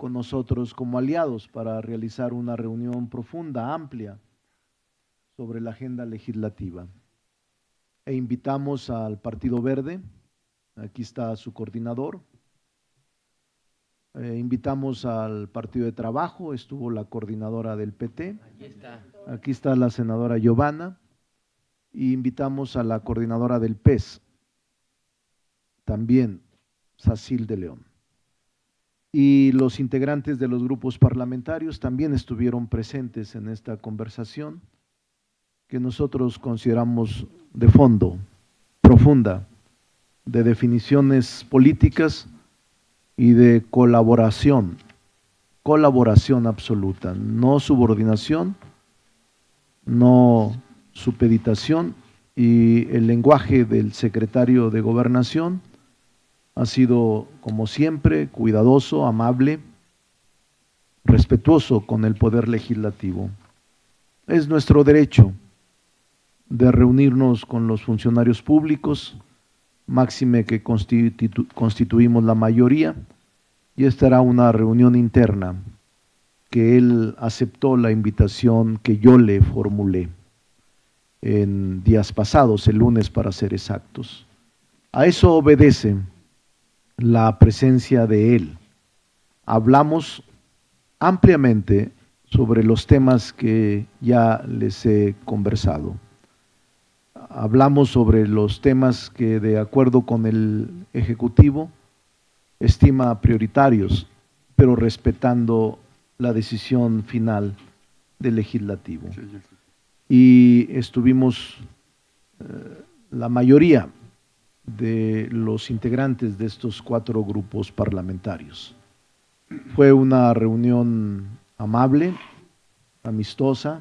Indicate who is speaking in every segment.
Speaker 1: con nosotros como aliados para realizar una reunión profunda, amplia, sobre la agenda legislativa. E invitamos al Partido Verde, aquí está su coordinador. Invitamos al Partido de Trabajo, estuvo la coordinadora del PT. Aquí está la senadora Giovanna. Y invitamos a la coordinadora del PES, también Sacil de León. Y los integrantes de los grupos parlamentarios también estuvieron presentes en esta conversación, que nosotros consideramos de fondo, profunda, de definiciones políticas y de colaboración absoluta, no subordinación, no supeditación, y el lenguaje del secretario de Gobernación ha sido, como siempre, cuidadoso, amable, respetuoso con el Poder Legislativo. Es nuestro derecho de reunirnos con los funcionarios públicos, máxime que constituimos la mayoría, y esta era una reunión interna que él aceptó la invitación que yo le formulé en días pasados, el lunes para ser exactos. A eso obedece la presencia de él. Hablamos ampliamente sobre los temas que ya les he conversado. Hablamos sobre los temas que, de acuerdo con el Ejecutivo, estima prioritarios, pero respetando la decisión final del Legislativo. Y estuvimos la mayoría de los integrantes de estos 4 grupos parlamentarios. Fue una reunión amable, amistosa,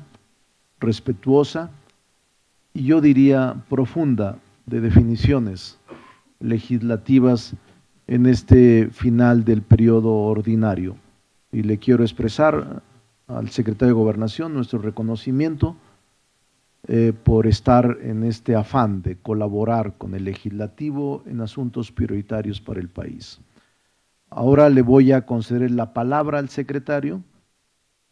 Speaker 1: respetuosa y yo diría profunda, de definiciones legislativas en este final del periodo ordinario. Y le quiero expresar al secretario de Gobernación nuestro reconocimiento por estar en este afán de colaborar con el legislativo en asuntos prioritarios para el país. Ahora le voy a conceder la palabra al secretario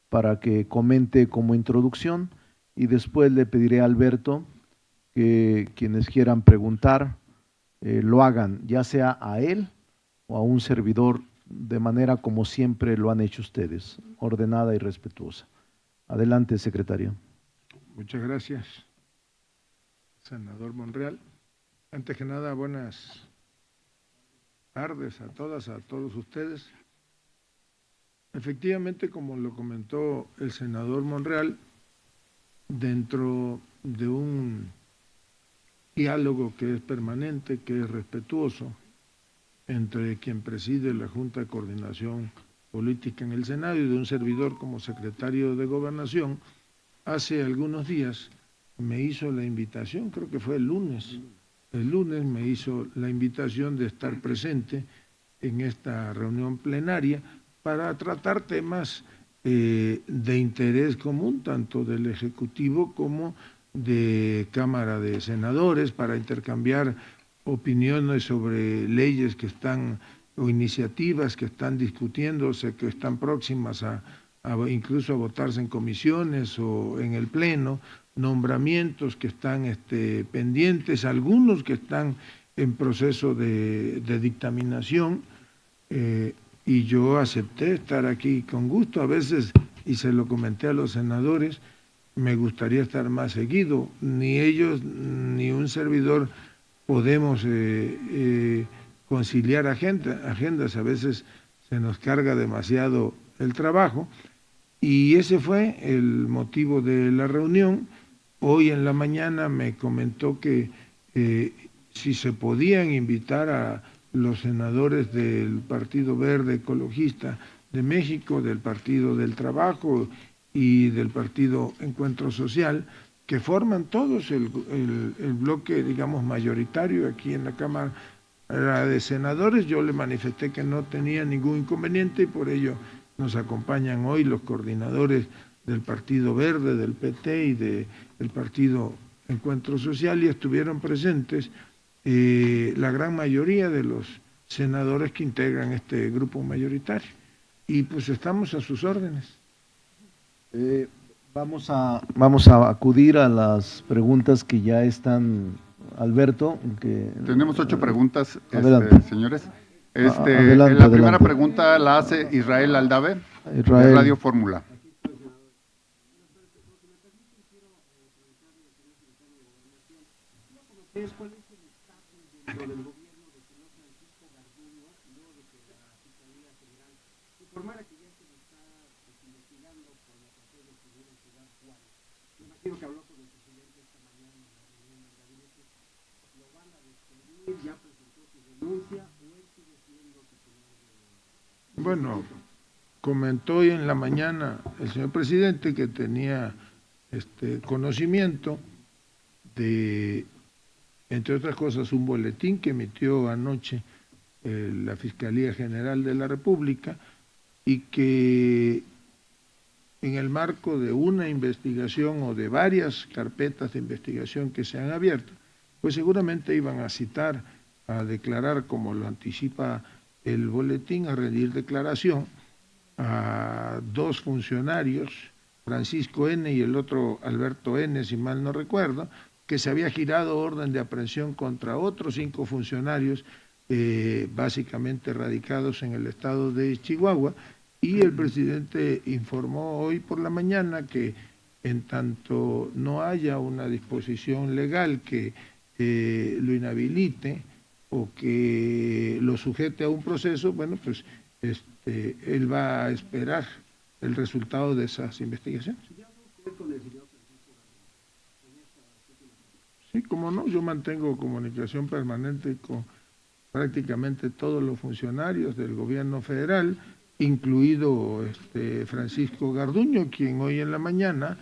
Speaker 1: para que comente como introducción y después le pediré a Alberto que quienes quieran preguntar lo hagan, ya sea a él o a un servidor, de manera como siempre lo han hecho ustedes, ordenada y respetuosa. Adelante, secretario.
Speaker 2: Muchas gracias, senador Monreal. Antes que nada, buenas tardes a todas, a todos ustedes. Efectivamente, como lo comentó el senador Monreal, dentro de un diálogo que es permanente, que es respetuoso, entre quien preside la Junta de Coordinación Política en el Senado y de un servidor como secretario de Gobernación, hace algunos días me hizo la invitación, creo que fue el lunes me hizo la invitación de estar presente en esta reunión plenaria para tratar temas de interés común, tanto del Ejecutivo como de Cámara de Senadores, para intercambiar opiniones sobre leyes que están o iniciativas que están discutiéndose, que están próximas a incluso a votarse en comisiones o en el Pleno, nombramientos que están pendientes, algunos que están en proceso de dictaminación, y yo acepté estar aquí con gusto. A veces, y se lo comenté a los senadores, me gustaría estar más seguido. Ni ellos ni un servidor podemos conciliar agendas, a veces se nos carga demasiado el trabajo, y ese fue el motivo de la reunión. Hoy en la mañana me comentó que si se podían invitar a los senadores del Partido Verde Ecologista de México, del Partido del Trabajo y del Partido Encuentro Social, que forman todos el bloque, digamos, mayoritario aquí en la Cámara de Senadores. Yo le manifesté que no tenía ningún inconveniente y por ello nos acompañan hoy los coordinadores del Partido Verde, del PT y del Partido Encuentro Social, y estuvieron presentes la gran mayoría de los senadores que integran este grupo mayoritario. y pues estamos a sus órdenes.
Speaker 1: Vamos a acudir a las preguntas que ya están, Alberto.
Speaker 3: Tenemos 8 preguntas,
Speaker 1: adelante.
Speaker 3: señores.
Speaker 1: Adelante,
Speaker 3: La primera
Speaker 1: adelante.
Speaker 3: pregunta la hace Israel Aldave, de
Speaker 1: Israel.
Speaker 3: Radio Fórmula.
Speaker 2: Bueno, comentó hoy en la mañana el señor presidente que tenía conocimiento de, entre otras cosas, un boletín que emitió anoche la Fiscalía General de la República y que en el marco de una investigación o de varias carpetas de investigación que se han abierto, pues seguramente iban a citar, a declarar, como lo anticipa el boletín, a rendir declaración a 2 funcionarios, Francisco N. y el otro Alberto N., si mal no recuerdo, que se había girado orden de aprehensión contra otros 5 funcionarios, básicamente radicados en el estado de Chihuahua, y el presidente informó hoy por la mañana que en tanto no haya una disposición legal que lo inhabilite o que lo sujete a un proceso, bueno, pues él va a esperar el resultado de esas investigaciones. Sí, como no, yo mantengo comunicación permanente con prácticamente todos los funcionarios del gobierno federal, incluido Francisco Garduño, quien hoy en la mañana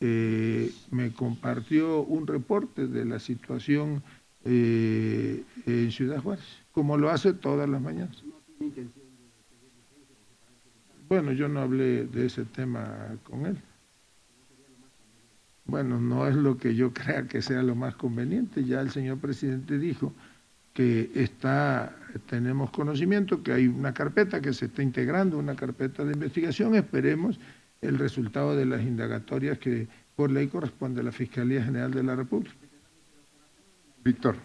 Speaker 2: me compartió un reporte de la situación en Ciudad Juárez, como lo hace todas las mañanas. Bueno, yo no hablé de ese tema con él. Bueno, no es lo que yo crea que sea lo más conveniente. Ya el señor presidente dijo que tenemos conocimiento que hay una carpeta que se está integrando, una carpeta de investigación. Esperemos el resultado de las indagatorias que por ley corresponde a la Fiscalía General de la República.
Speaker 3: Víctor.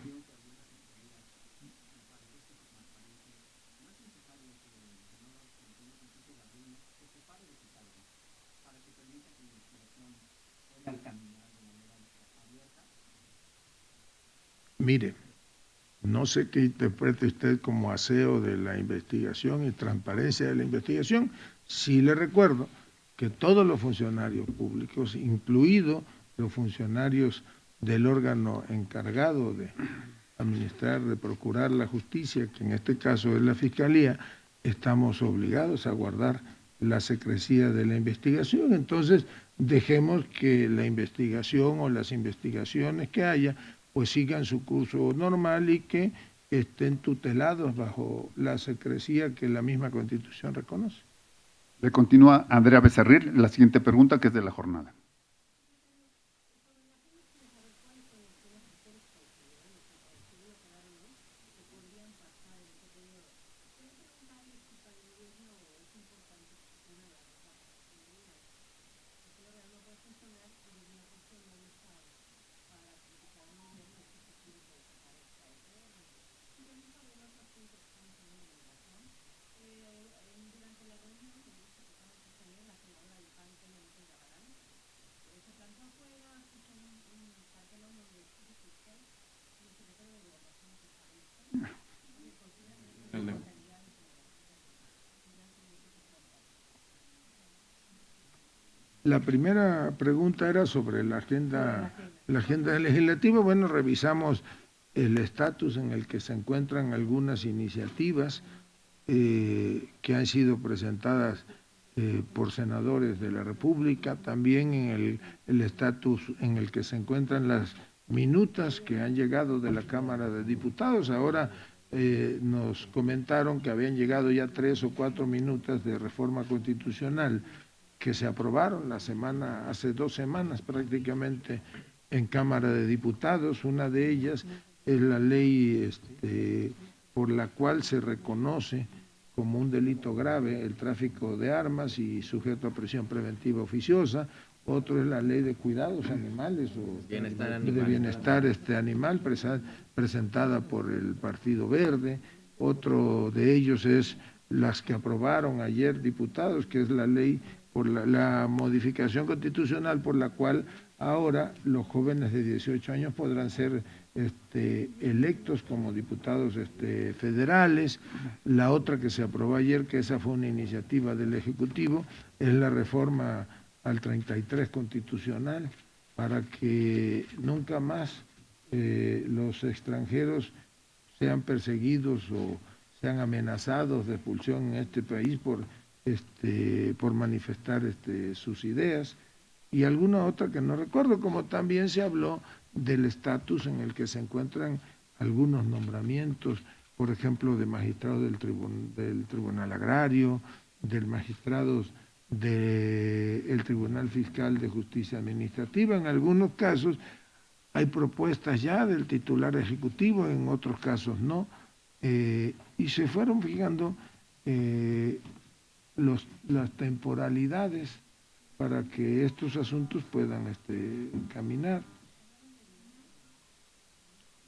Speaker 2: Mire, no sé qué interprete usted como aseo de la investigación y transparencia de la investigación. Sí le recuerdo que todos los funcionarios públicos, incluidos los funcionarios del órgano encargado de administrar, de procurar la justicia, que en este caso es la Fiscalía, estamos obligados a guardar la secrecía de la investigación. Entonces, dejemos que la investigación o las investigaciones que haya pues sigan su curso normal y que estén tutelados bajo la secrecía que la misma Constitución reconoce.
Speaker 3: Le continúa Andrea Becerril, la siguiente pregunta, que es de la jornada.
Speaker 2: La primera pregunta era sobre la agenda legislativa. Bueno, revisamos el estatus en el que se encuentran algunas iniciativas que han sido presentadas por senadores de la República, también en el estatus en el que se encuentran las minutas que han llegado de la Cámara de Diputados. Ahora nos comentaron que habían llegado ya 3 o 4 minutas de reforma constitucional que se aprobaron hace 2 semanas prácticamente en Cámara de Diputados. Una de ellas es la ley por la cual se reconoce como un delito grave el tráfico de armas y sujeto a prisión preventiva oficiosa. Otro es la ley de cuidados animales o de bienestar animal presentada por el Partido Verde. Otro de ellos es las que aprobaron ayer diputados, que es la ley por la modificación constitucional por la cual ahora los jóvenes de 18 años podrán ser electos como diputados federales. La otra que se aprobó ayer, que esa fue una iniciativa del Ejecutivo, es la reforma al 33 constitucional para que nunca más los extranjeros sean perseguidos o sean amenazados de expulsión en este país por manifestar sus ideas, y alguna otra que no recuerdo, como también se habló del estatus en el que se encuentran algunos nombramientos, por ejemplo, de magistrados del Tribunal Agrario, del magistrados del Tribunal Fiscal de Justicia Administrativa. En algunos casos hay propuestas ya del titular ejecutivo, en otros casos no, y se fueron fijando las temporalidades para que estos asuntos puedan caminar.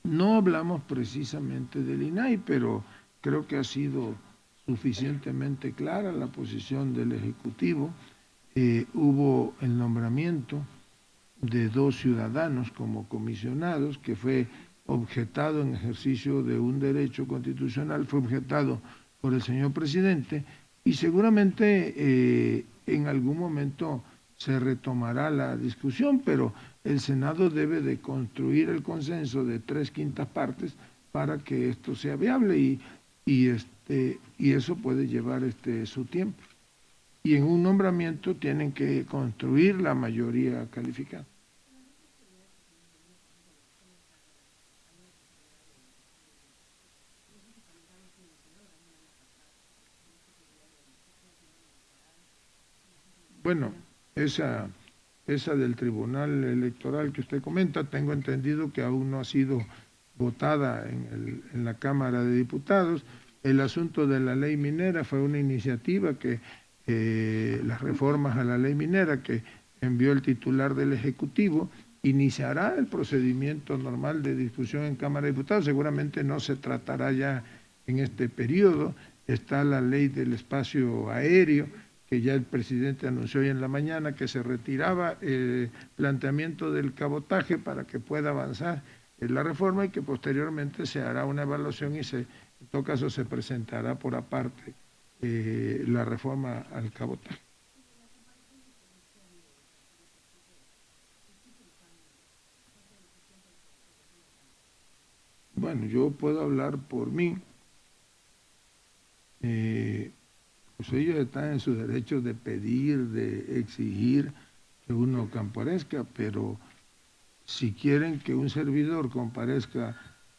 Speaker 2: No hablamos precisamente del INAI, pero creo que ha sido suficientemente clara la posición del Ejecutivo. Hubo el nombramiento de 2 ciudadanos como comisionados, que fue objetado en ejercicio de un derecho constitucional, fue objetado por el señor presidente, y seguramente en algún momento se retomará la discusión, pero el Senado debe de construir el consenso de 3/5 partes para que esto sea viable, y eso puede llevar su tiempo. Y en un nombramiento tienen que construir la mayoría calificada. Bueno, esa del Tribunal Electoral que usted comenta, tengo entendido que aún no ha sido votada en la Cámara de Diputados. El asunto de la ley minera fue una iniciativa que las reformas a la ley minera que envió el titular del Ejecutivo, iniciará el procedimiento normal de discusión en Cámara de Diputados. Seguramente no se tratará ya en este periodo. Está la ley del espacio aéreo, que ya el presidente anunció hoy en la mañana que se retiraba el planteamiento del cabotaje para que pueda avanzar en la reforma, y que posteriormente se hará una evaluación y en todo caso se presentará por aparte la reforma al cabotaje. Bueno, yo puedo hablar por mí. Pues ellos están en su derecho de pedir, de exigir que uno comparezca, pero si quieren que un servidor comparezca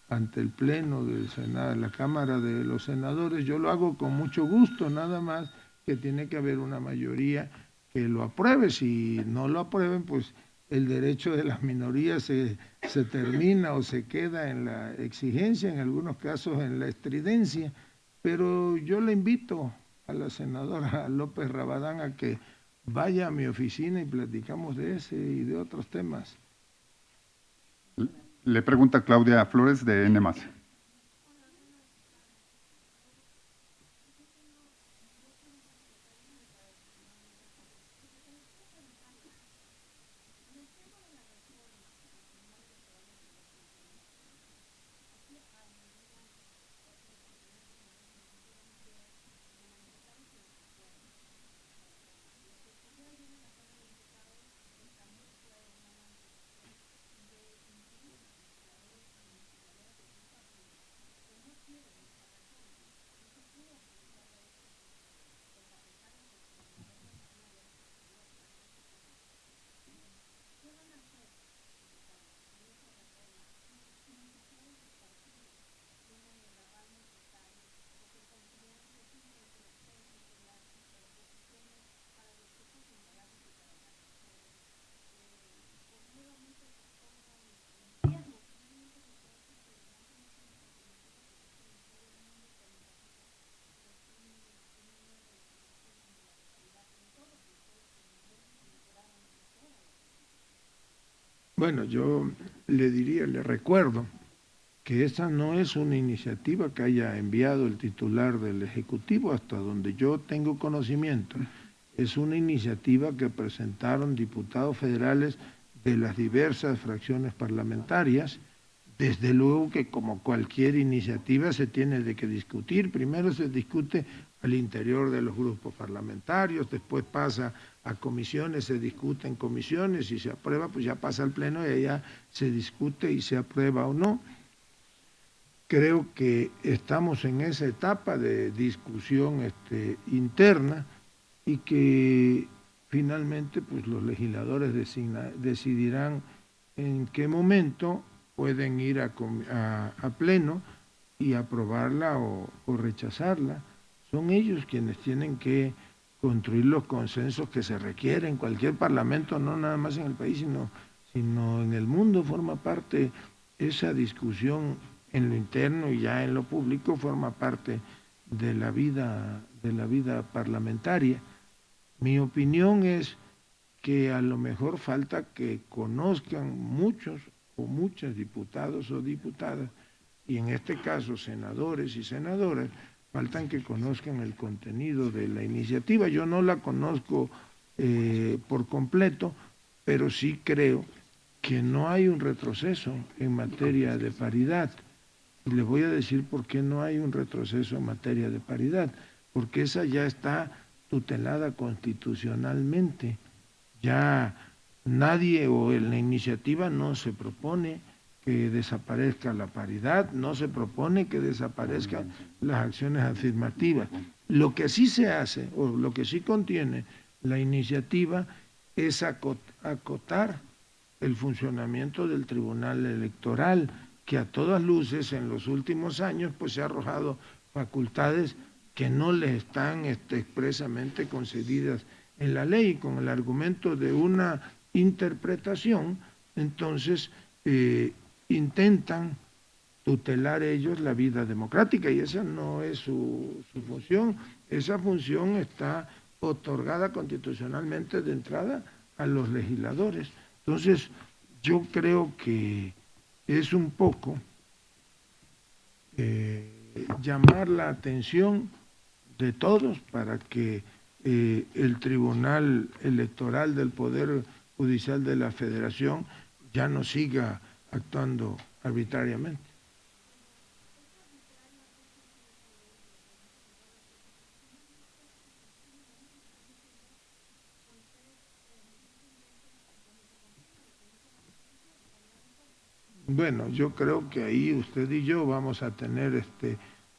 Speaker 2: ante el Pleno del Senado, la Cámara de los Senadores, yo lo hago con mucho gusto, nada más que tiene que haber una mayoría que lo apruebe. Si no lo aprueben, pues el derecho de las minorías se termina o se queda en la exigencia, en algunos casos en la estridencia, pero yo le invito a la senadora López Rabadán a que vaya a mi oficina y platicamos de ese y de otros temas.
Speaker 3: Le pregunta Claudia Flores de N+.
Speaker 2: Bueno, yo le diría, le recuerdo que esa no es una iniciativa que haya enviado el titular del Ejecutivo, hasta donde yo tengo conocimiento. Es una iniciativa que presentaron diputados federales de las diversas fracciones parlamentarias. Desde luego que como cualquier iniciativa se tiene de que discutir. Primero se discute al interior de los grupos parlamentarios, después pasa a comisiones, se discute en comisiones y se aprueba, pues ya pasa al Pleno y allá se discute y se aprueba o no. Creo que estamos en esa etapa de discusión interna y que finalmente pues los legisladores decidirán en qué momento pueden ir a Pleno y aprobarla o rechazarla. Son ellos quienes tienen que construir los consensos que se requieren. Cualquier parlamento, no nada más en el país, sino en el mundo, forma parte esa discusión en lo interno y ya en lo público, forma parte de la vida parlamentaria. Mi opinión es que a lo mejor falta que conozcan muchos o muchas diputados o diputadas, y en este caso senadores y senadoras, faltan que conozcan el contenido de la iniciativa. Yo no la conozco por completo, pero sí creo que no hay un retroceso en materia de paridad. Y les voy a decir por qué no hay un retroceso en materia de paridad, porque esa ya está tutelada constitucionalmente. Ya nadie o en la iniciativa no se propone que desaparezca la paridad, no se propone que desaparezcan las acciones afirmativas. Lo que sí se hace, o lo que sí contiene la iniciativa, es acotar el funcionamiento del Tribunal Electoral, que a todas luces en los últimos años pues se ha arrojado facultades que no le están expresamente concedidas en la ley, con el argumento de una interpretación. Entonces intentan tutelar ellos la vida democrática, y esa no es su función. Esa función está otorgada constitucionalmente de entrada a los legisladores. Entonces yo creo que es un poco llamar la atención de todos para que el Tribunal Electoral del Poder Judicial de la Federación ya no siga actuando arbitrariamente. Bueno, yo creo que ahí usted y yo vamos a tener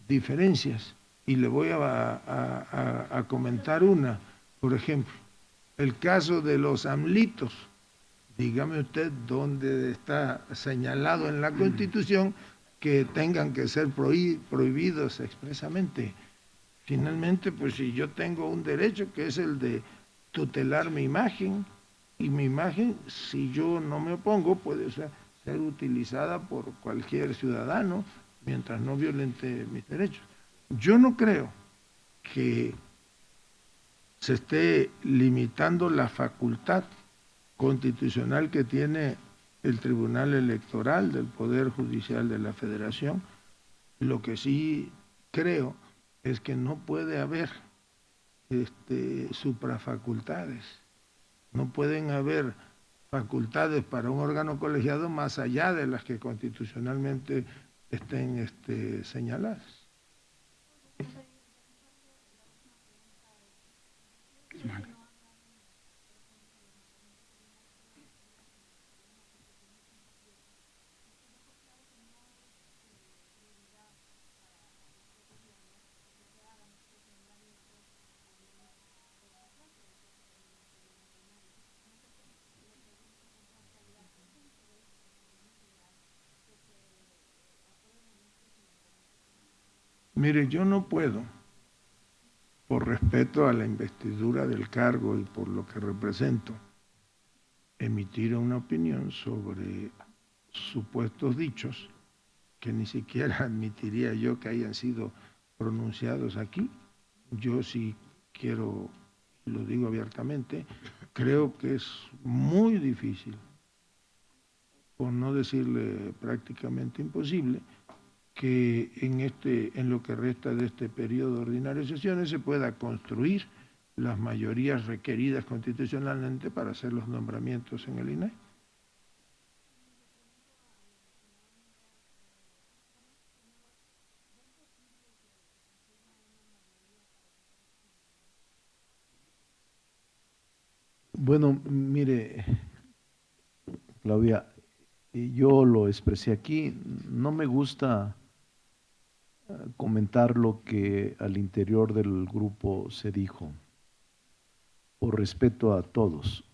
Speaker 2: diferencias, y le voy a comentar una. Por ejemplo, el caso de los AMLitos. Dígame usted dónde está señalado en la Constitución que tengan que ser prohibidos expresamente. Finalmente, pues si yo tengo un derecho que es el de tutelar mi imagen, y mi imagen, si yo no me opongo, puede ser utilizada por cualquier ciudadano mientras no violente mis derechos. Yo no creo que se esté limitando la facultad constitucional que tiene el Tribunal Electoral del Poder Judicial de la Federación. Lo que sí creo es que no puede haber suprafacultades, no pueden haber facultades para un órgano colegiado más allá de las que constitucionalmente estén señaladas. Mire, yo no puedo, por respeto a la investidura del cargo y por lo que represento, emitir una opinión sobre supuestos dichos que ni siquiera admitiría yo que hayan sido pronunciados aquí. Yo sí quiero, lo digo abiertamente, creo que es muy difícil por no decirle prácticamente imposible, que en lo que resta de este periodo ordinario de sesiones se pueda construir las mayorías requeridas constitucionalmente para hacer los nombramientos en el INAI.
Speaker 1: Bueno, mire, Claudia, yo lo expresé aquí, no me gusta comentar lo que al interior del grupo se dijo, por respeto a todos.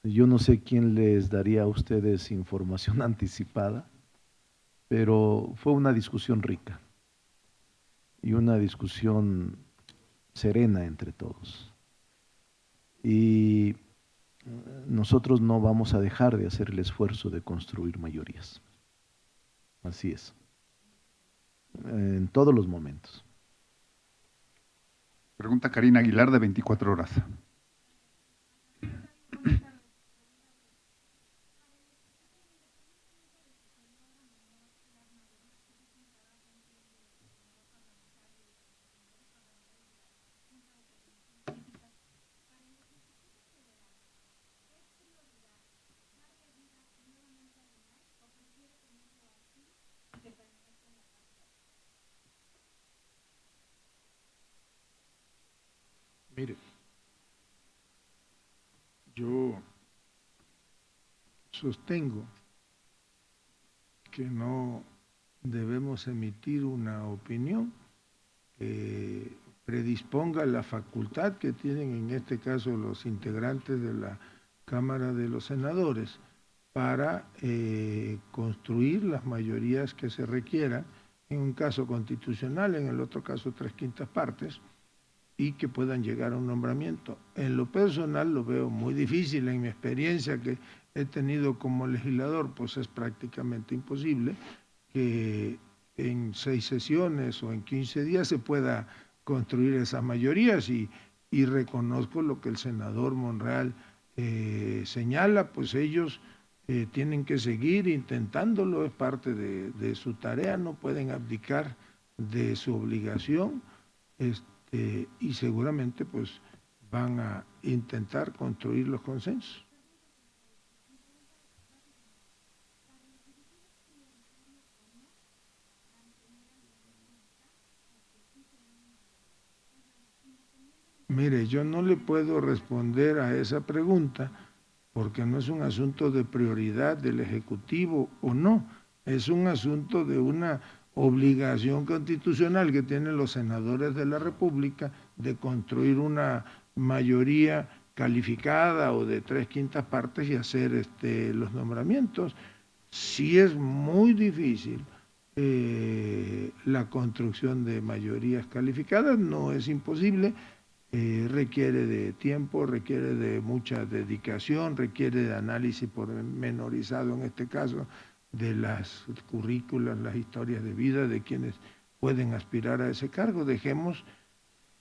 Speaker 1: Yo no sé quién les daría a ustedes información anticipada, pero fue una discusión rica y una discusión serena entre todos. Y nosotros no vamos a dejar de hacer el esfuerzo de construir mayorías. Así es. En todos los momentos.
Speaker 3: Pregunta Karina Aguilar, de 24 horas.
Speaker 2: Mire, yo sostengo que no debemos emitir una opinión que predisponga la facultad que tienen en este caso los integrantes de la Cámara de los Senadores para construir las mayorías que se requieran, en un caso constitucional, en el otro caso 3/5 partes, y que puedan llegar a un nombramiento. En lo personal lo veo muy difícil, en mi experiencia que he tenido como legislador, pues es prácticamente imposible que en 6 sesiones o en 15 días se pueda construir esas mayorías y reconozco lo que el senador Monreal señala, pues ellos tienen que seguir intentándolo, es parte de su tarea, no pueden abdicar de su obligación. Y seguramente pues van a intentar construir los consensos. Mire, yo no le puedo responder a esa pregunta porque no es un asunto de prioridad del Ejecutivo o no, es un asunto de una obligación constitucional que tienen los senadores de la República de construir una mayoría calificada o de 3/5 partes y hacer los nombramientos. Sí es muy difícil la construcción de mayorías calificadas, no es imposible, requiere de tiempo, requiere de mucha dedicación, requiere de análisis pormenorizado en este caso de las currículas, las historias de vida de quienes pueden aspirar a ese cargo. Dejemos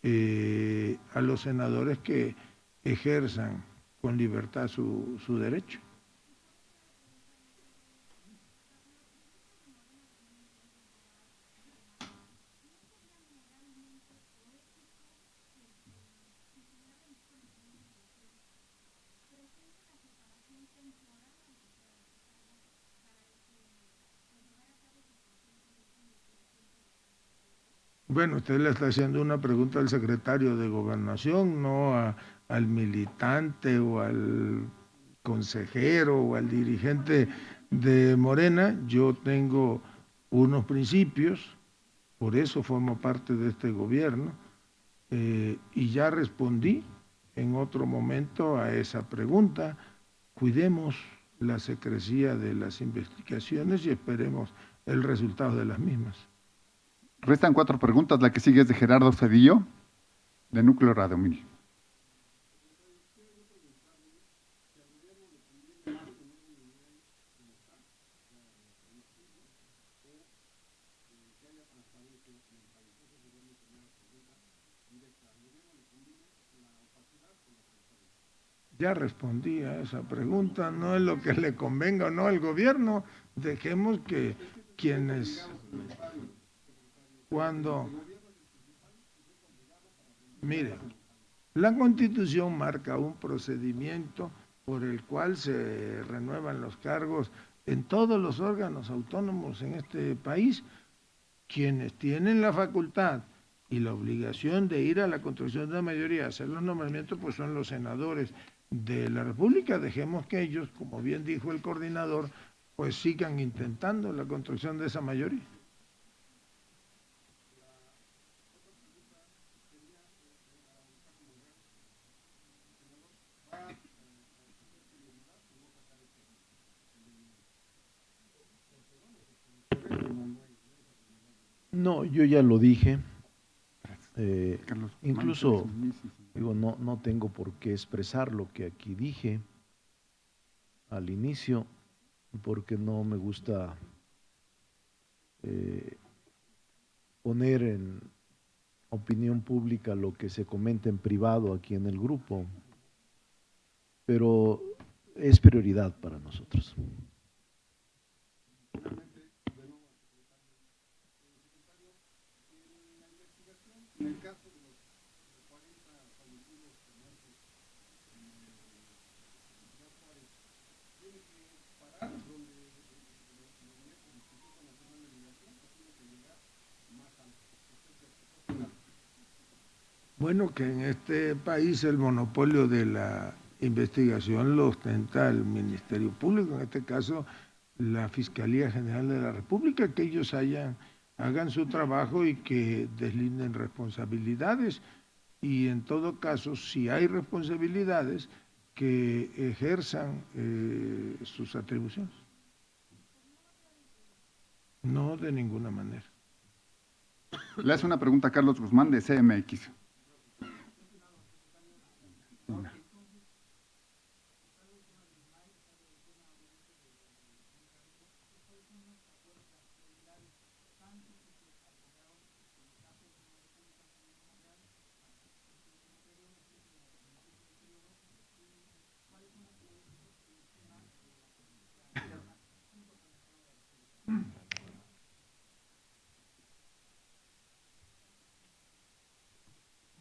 Speaker 2: a los senadores que ejerzan con libertad su derecho. Bueno, usted le está haciendo una pregunta al secretario de Gobernación, no al militante o al consejero o al dirigente de Morena. Yo tengo unos principios, por eso formo parte de este gobierno, y ya respondí en otro momento a esa pregunta. Cuidemos la secrecía de las investigaciones y esperemos el resultado de las mismas.
Speaker 3: Restan 4 preguntas. La que sigue es de Gerardo Cedillo, de Núcleo Radio 1000.
Speaker 2: Ya respondí a esa pregunta, no es lo que le convenga o no al gobierno, dejemos que quienes, cuando, mire, la Constitución marca un procedimiento por el cual se renuevan los cargos en todos los órganos autónomos en este país. Quienes tienen la facultad y la obligación de ir a la construcción de la mayoría, hacer los nombramientos, pues son los senadores de la República. Dejemos que ellos, como bien dijo el coordinador, pues sigan intentando la construcción de esa mayoría.
Speaker 1: No, yo ya lo dije.
Speaker 3: Carlos,
Speaker 1: Incluso,
Speaker 3: Félix Muñiz y-
Speaker 1: digo, no tengo por qué expresar lo que aquí dije al inicio, porque no me gusta eh, poner en opinión pública lo que se comenta en privado aquí en el grupo, pero es prioridad para nosotros.
Speaker 2: Bueno, que en este país el monopolio de la investigación lo ostenta el Ministerio Público, en este caso la Fiscalía General de la República, que ellos hagan su trabajo y que deslinden responsabilidades. Y en todo caso, si hay responsabilidades, que ejerzan sus atribuciones. No de ninguna manera.
Speaker 3: Le hace una pregunta a Carlos Guzmán de CMX.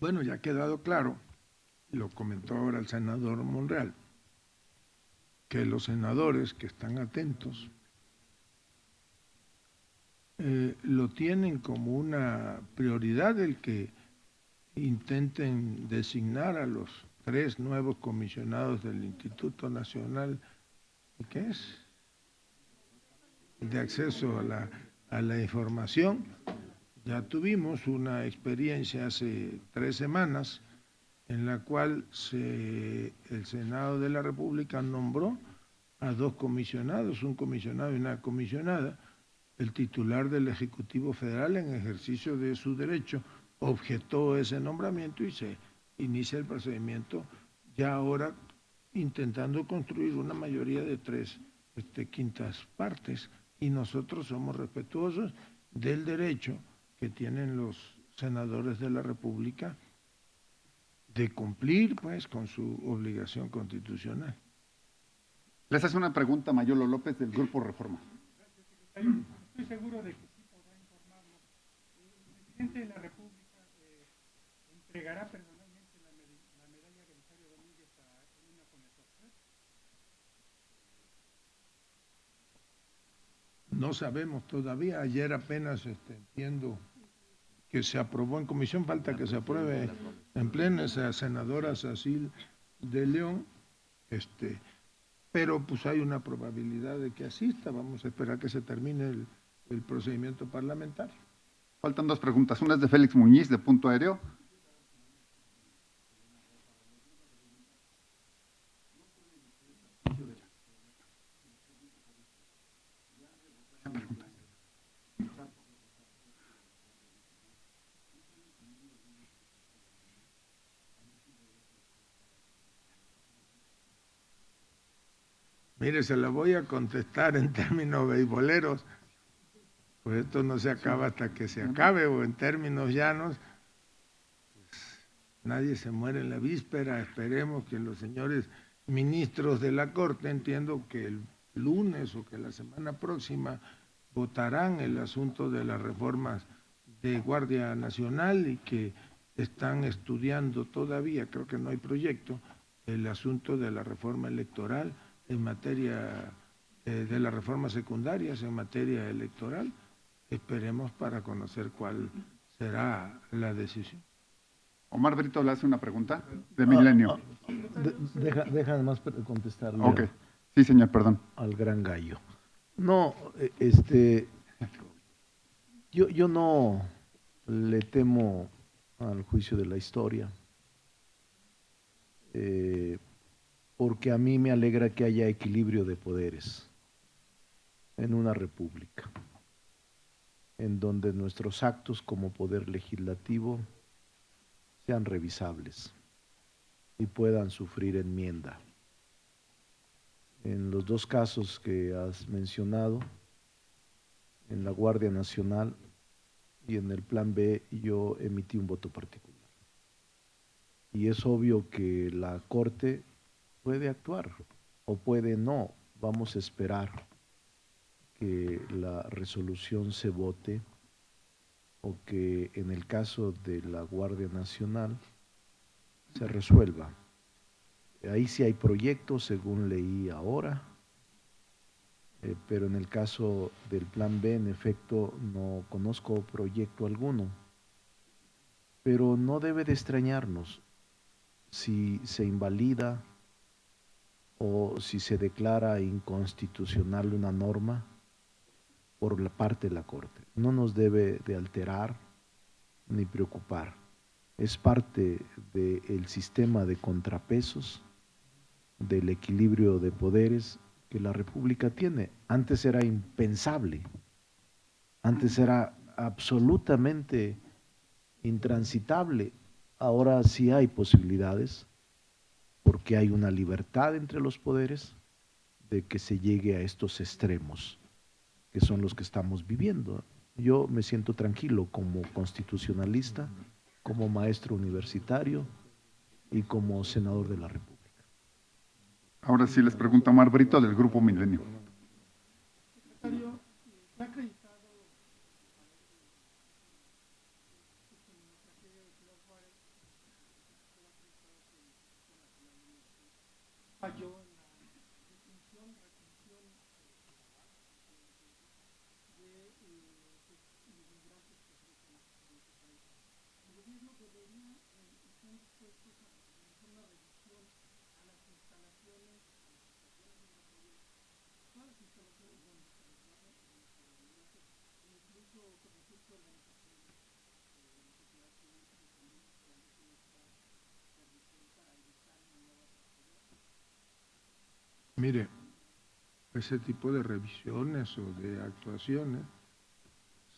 Speaker 2: Bueno, ya ha quedado claro, lo comentó ahora el senador Monreal, que los senadores que están atentos lo tienen como una prioridad el que intenten designar a los 3 nuevos comisionados del Instituto Nacional, ¿qué es? De acceso a la información. Ya tuvimos una experiencia hace 3 semanas en la cual el Senado de la República nombró a 2 comisionados, un comisionado y una comisionada. El titular del Ejecutivo Federal, en ejercicio de su derecho, objetó ese nombramiento y se inicia el procedimiento ya ahora intentando construir una mayoría de 3/5 partes, y nosotros somos respetuosos del derecho que tienen los senadores de la República de cumplir pues con su obligación constitucional.
Speaker 3: Les hace una pregunta Mayolo López del Grupo Reforma.
Speaker 4: Estoy seguro de que sí podrá informarnos. El presidente de la República entregará personalmente la medalla Belisario Domínguez a Elena Poniatowska.
Speaker 2: No sabemos todavía, ayer apenas entiendo que se aprobó en comisión, falta que se apruebe en pleno, esa senadora Sacil de León, pero pues hay una probabilidad de que asista, vamos a esperar que se termine el procedimiento parlamentario.
Speaker 3: Faltan 2 preguntas. Una es de Félix Muñiz de Punto Aéreo.
Speaker 2: Mire, se la voy a contestar en términos beisboleros, pues esto no se acaba hasta que se acabe, o en términos llanos, pues nadie se muere en la víspera, esperemos que los señores ministros de la Corte, entiendo que el lunes o que la semana próxima votarán el asunto de las reformas de Guardia Nacional y que están estudiando todavía, creo que no hay proyecto, el asunto de la reforma electoral en materia de las reformas secundarias en materia electoral. Esperemos para conocer cuál será la decisión.
Speaker 3: Omar Brito le hace una pregunta de Milenio.
Speaker 1: Deja además contestarle
Speaker 3: Ok. Sí, señor, perdón.
Speaker 1: al gran gallo. No, yo no le temo al juicio de la historia, porque a mí me alegra que haya equilibrio de poderes en una república, en donde nuestros actos como poder legislativo sean revisables y puedan sufrir enmienda. En los dos casos que has mencionado, en la Guardia Nacional y en el Plan B, yo emití un voto particular. Y es obvio que la Corte puede actuar o puede no. Vamos a esperar que la resolución se vote o que en el caso de la Guardia Nacional se resuelva. Ahí sí hay proyectos, según leí ahora, pero en el caso del Plan B, en efecto, no conozco proyecto alguno. Pero no debe de extrañarnos si se invalida o si se declara inconstitucional una norma por la parte de la Corte. No nos debe de alterar ni preocupar. Es parte del sistema de contrapesos, del equilibrio de poderes que la República tiene. Antes era impensable, antes era absolutamente intransitable. Ahora sí hay posibilidades, porque hay una libertad entre los poderes de que se llegue a estos extremos, que son los que estamos viviendo. Yo me siento tranquilo como constitucionalista, como maestro universitario y como senador de la República.
Speaker 3: Ahora sí les pregunto a Omar Brito del Grupo Milenio.
Speaker 4: Secretario, ¿se ha acreditado en la tragedia de Ciudad Juárez? ¿Se ha acreditado que el Instituto Nacional de Migración falló en la retención de inmigrantes que cruzan en este país? El gobierno debería, están dispuestos a realizar una revisión a las instalaciones migratorias, todas las instalaciones donde se resguardan migrantes, incluso con recursos de organizaciones de sociedad civil que también realicen esta revisión para evitar una nueva tragedia.
Speaker 2: Mire, ese tipo de revisiones o de actuaciones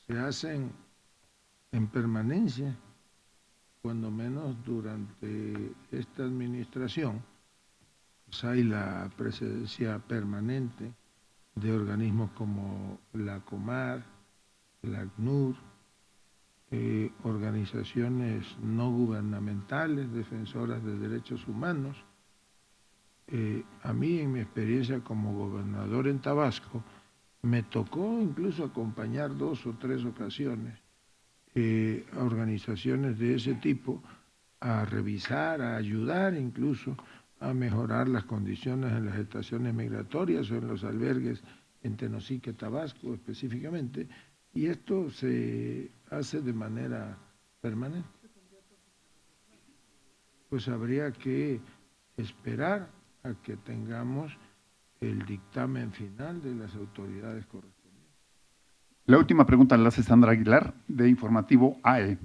Speaker 2: se hacen en permanencia, cuando menos durante esta administración, pues hay la presencia permanente de organismos como la Comar, la ACNUR, organizaciones no gubernamentales, defensoras de derechos humanos. A mí, en mi experiencia como gobernador en Tabasco, me tocó incluso acompañar 2 o 3 ocasiones a organizaciones de ese tipo a revisar, a ayudar incluso a mejorar las condiciones en las estaciones migratorias o en los albergues en Tenosique, Tabasco específicamente, y esto se hace de manera permanente. Pues habría que esperar a que tengamos el dictamen final de las autoridades correspondientes.
Speaker 3: La última pregunta la hace Sandra Aguilar, de Informativo AE.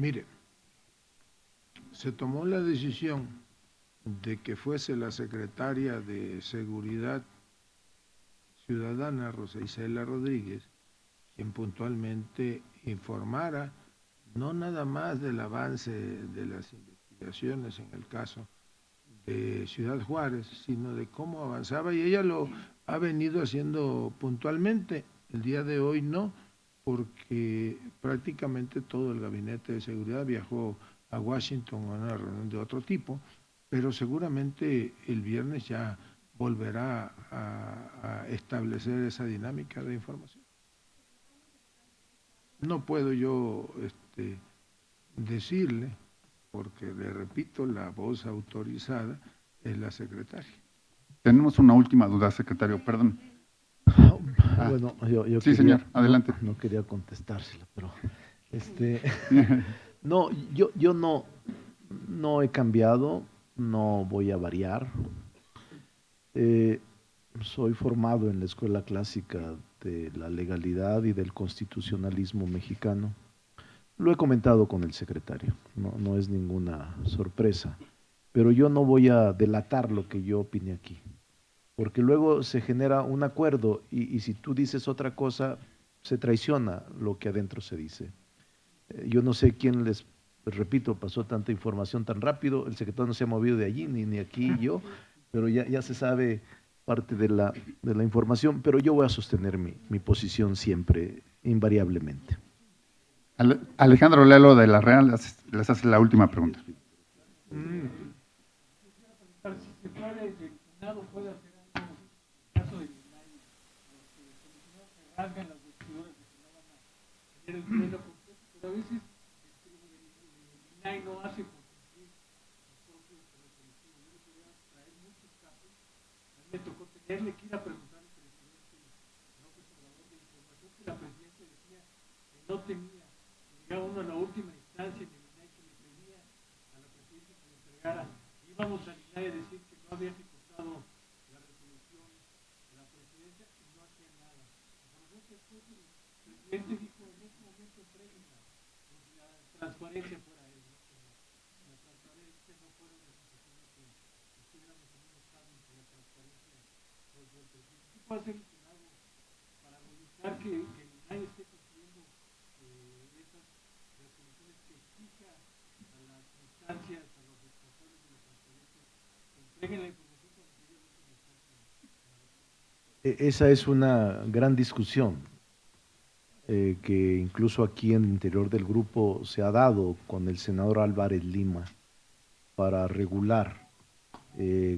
Speaker 2: Mire, se tomó la decisión de que fuese la secretaria de Seguridad Ciudadana, Rosa Isela Rodríguez, quien puntualmente informara no nada más del avance de las investigaciones en el caso de Ciudad Juárez, sino de cómo avanzaba, y ella lo ha venido haciendo puntualmente. El día de hoy no, porque prácticamente todo el gabinete de seguridad viajó a Washington a una reunión de otro tipo, pero seguramente el viernes ya volverá a establecer esa dinámica de información. No puedo yo decirle, porque le repito, la voz autorizada es la secretaria.
Speaker 3: Tenemos una última duda, secretario, perdón.
Speaker 1: Bueno, yo
Speaker 3: Sí,
Speaker 1: quería,
Speaker 3: señor, adelante.
Speaker 1: No quería contestársela, pero no, yo no he cambiado, no voy a variar. Soy formado en la Escuela Clásica de la Legalidad y del Constitucionalismo Mexicano. Lo he comentado con el secretario, no es ninguna sorpresa, pero yo no voy a delatar lo que yo opine aquí, porque luego se genera un acuerdo y si tú dices otra cosa, se traiciona lo que adentro se dice. Yo no sé quién les repito, pasó tanta información tan rápido, el secretario no se ha movido de allí, ni aquí yo, pero ya se sabe parte de la información, pero yo voy a sostener mi posición siempre, invariablemente.
Speaker 3: Alejandro Lelo de la Real les hace la última pregunta.
Speaker 4: Si se puede, el Senado puede hacer algo en el caso de Minay, los comisionados se rasgan las vestiduras de que no van a tener el pleno completo, pero a veces Minay no hace por cumplir los propios reconocidos. Yo le podría traer muchos casos. A mí me tocó tenerle que ir a preguntar al presidente López Obrador de información que la presidenta decía que no tenía. Llegaba uno a la última instancia de Minay que le pedía a la presidenta que le entregara. Íbamos a Minay a decir que no había ejecutado la resolución de la presidencia y no hacía nada. Después el presidente dijo en ese momento entréguenla, como si la transparencia fuera él, ¿no? Como la transparencia no fuera una situación que estuviéramos en un estado en que la transparencia no es del presidente. ¿Qué puede hacer el Senado para revisar que Minay esté cumpliendo esas resoluciones que exija a las instancias, a los responsables de la transparencia, que entreguen la información cuando llegue a la última instancia?
Speaker 1: Esa es una gran discusión que incluso aquí en el interior del grupo se ha dado con el senador Álvarez Lima para regular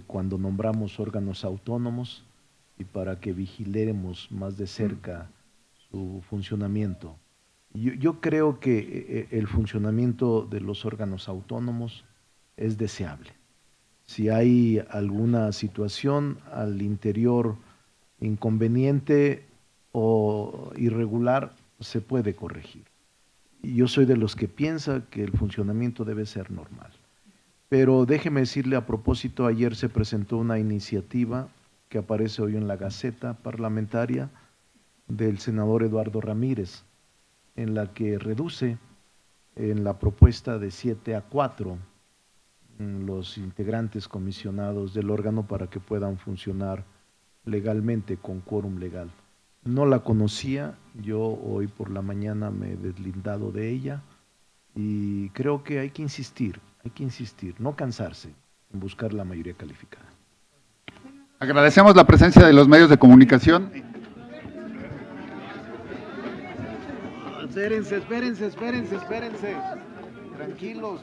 Speaker 1: cuando nombramos órganos autónomos y para que vigilemos más de cerca su funcionamiento. Yo creo que el funcionamiento de los órganos autónomos es deseable. Si hay alguna situación al interior inconveniente o irregular, se puede corregir. Yo soy de los que piensa que el funcionamiento debe ser normal. Pero déjeme decirle a propósito, ayer se presentó una iniciativa que aparece hoy en la Gaceta Parlamentaria del senador Eduardo Ramírez, en la que reduce en la propuesta de 7 a 4 los integrantes comisionados del órgano para que puedan funcionar legalmente con quórum legal. No la conocía, yo hoy por la mañana me he deslindado de ella y creo que hay que insistir, no cansarse en buscar la mayoría calificada.
Speaker 3: Agradecemos la presencia de los medios de comunicación.
Speaker 1: Espérense. Tranquilos.